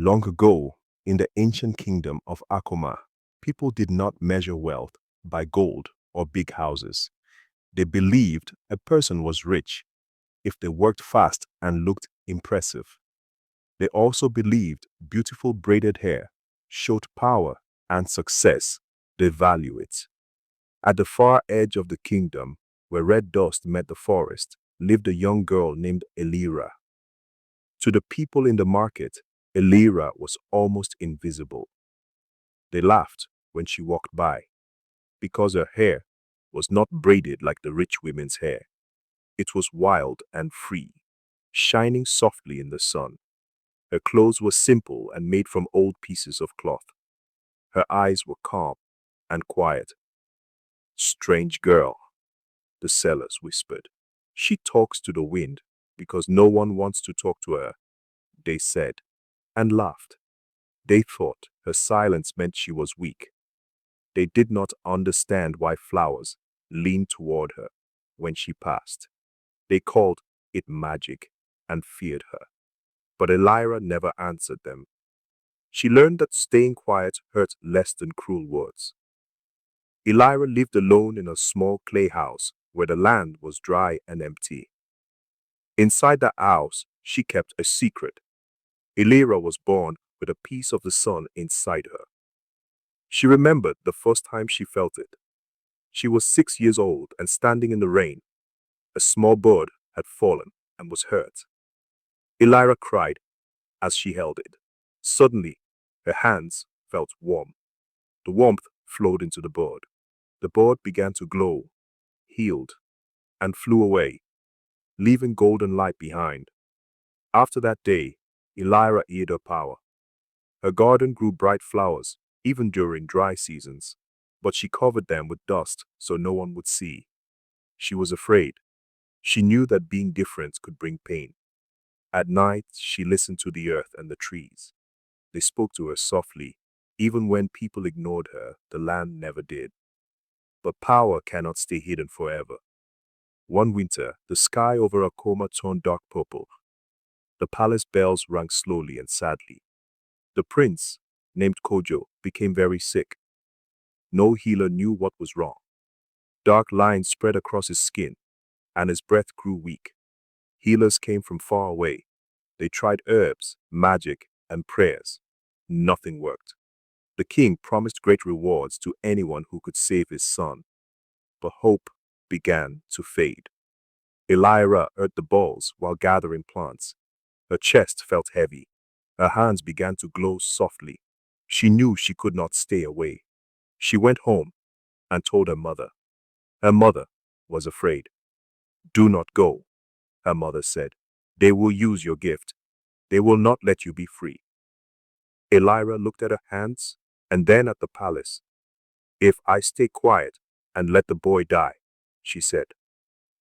Long ago, in the ancient kingdom of Akoma, people did not measure wealth by gold or big houses. They believed a person was rich if they worked fast and looked impressive. They also believed beautiful braided hair showed power and success. They value it. At the far edge of the kingdom, where red dust met the forest, lived a young girl named Elira. To the people in the market, Elira was almost invisible. They laughed when she walked by because her hair was not braided like the rich women's hair. It was wild and free, shining softly in the sun. Her clothes were simple and made from old pieces of cloth. Her eyes were calm and quiet. Strange girl, the sellers whispered. She talks to the wind because no one wants to talk to her, they said, and laughed. They thought her silence meant she was weak. They did not understand why flowers leaned toward her when she passed. They called it magic and feared her. But Elira never answered them. She learned that staying quiet hurt less than cruel words. Elira lived alone in a small clay house where the land was dry and empty. Inside the house, she kept a secret. Elira was born with a piece of the sun inside her. She remembered the first time she felt it. She was 6 years old and standing in the rain. A small bird had fallen and was hurt. Elira cried as she held it. Suddenly, her hands felt warm. The warmth flowed into the bird. The bird began to glow, healed, and flew away, leaving golden light behind. After that day, Elira hid her power. Her garden grew bright flowers, even during dry seasons, but she covered them with dust so no one would see. She was afraid. She knew that being different could bring pain. At night, she listened to the earth and the trees. They spoke to her softly. Even when people ignored her, the land never did. But power cannot stay hidden forever. One winter, the sky over Akoma turned dark purple. The palace bells rang slowly and sadly. The prince, named Kojo, became very sick. No healer knew what was wrong. Dark lines spread across his skin, and his breath grew weak. Healers came from far away. They tried herbs, magic, and prayers. Nothing worked. The king promised great rewards to anyone who could save his son. But hope began to fade. Elira heard the balls while gathering plants. Her chest felt heavy. Her hands began to glow softly. She knew she could not stay away. She went home and told her mother. Her mother was afraid. "Do not go," her mother said. "They will use your gift. They will not let you be free." Elira looked at her hands and then at the palace. "If I stay quiet and let the boy die," she said,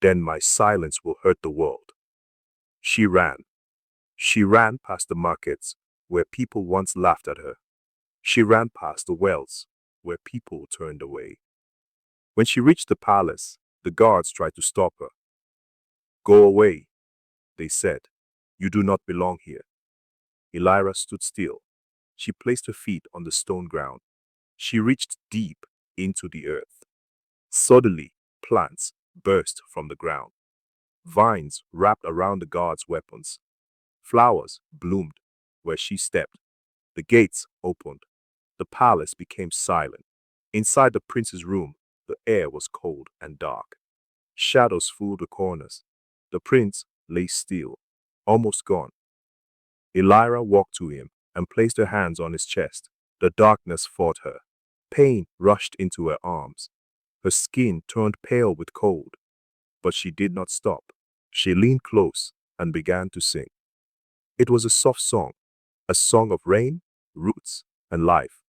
"then my silence will hurt the world." She ran. She ran past the markets where people once laughed at her. She ran past the wells where people turned away. When she reached the palace, the guards tried to stop her. "Go away," they said. "You do not belong here." Elira stood still. She placed her feet on the stone ground. She reached deep into the earth. Suddenly, plants burst from the ground. Vines wrapped around the guards' weapons. Flowers bloomed where she stepped. The gates opened. The palace became silent. Inside the prince's room, the air was cold and dark. Shadows filled the corners. The prince lay still, almost gone. Elira walked to him and placed her hands on his chest. The darkness fought her. Pain rushed into her arms. Her skin turned pale with cold. But she did not stop. She leaned close and began to sing. It was a soft song, a song of rain, roots, and life.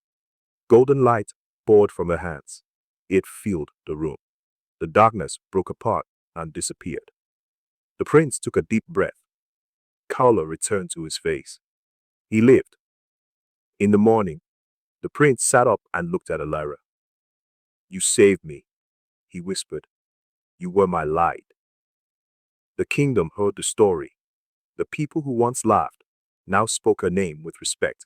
Golden light poured from her hands. It filled the room. The darkness broke apart and disappeared. The prince took a deep breath. Color returned to his face. He lived. In the morning, the prince sat up and looked at Elira. "You saved me," he whispered. "You were my light." The kingdom heard the story. The people who once laughed now spoke her name with respect.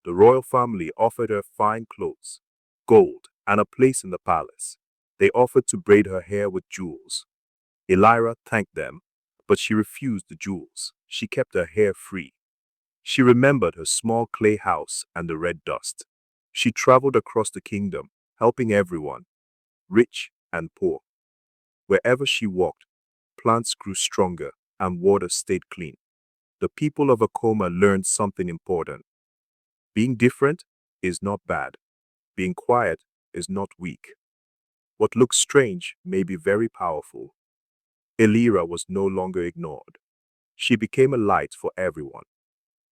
The royal family offered her fine clothes, gold, and a place in the palace. They offered to braid her hair with jewels. Elira thanked them, but she refused the jewels. She kept her hair free. She remembered her small clay house and the red dust. She traveled across the kingdom, helping everyone, rich and poor. Wherever she walked, plants grew stronger and water stayed clean. The people of Akoma learned something important. Being different is not bad. Being quiet is not weak. What looks strange may be very powerful. Elira was no longer ignored. She became a light for everyone.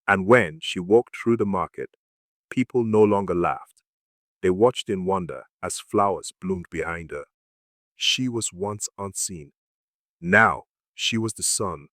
And when she walked through the market, people no longer laughed. They watched in wonder as flowers bloomed behind her. She was once unseen. Now she was the sun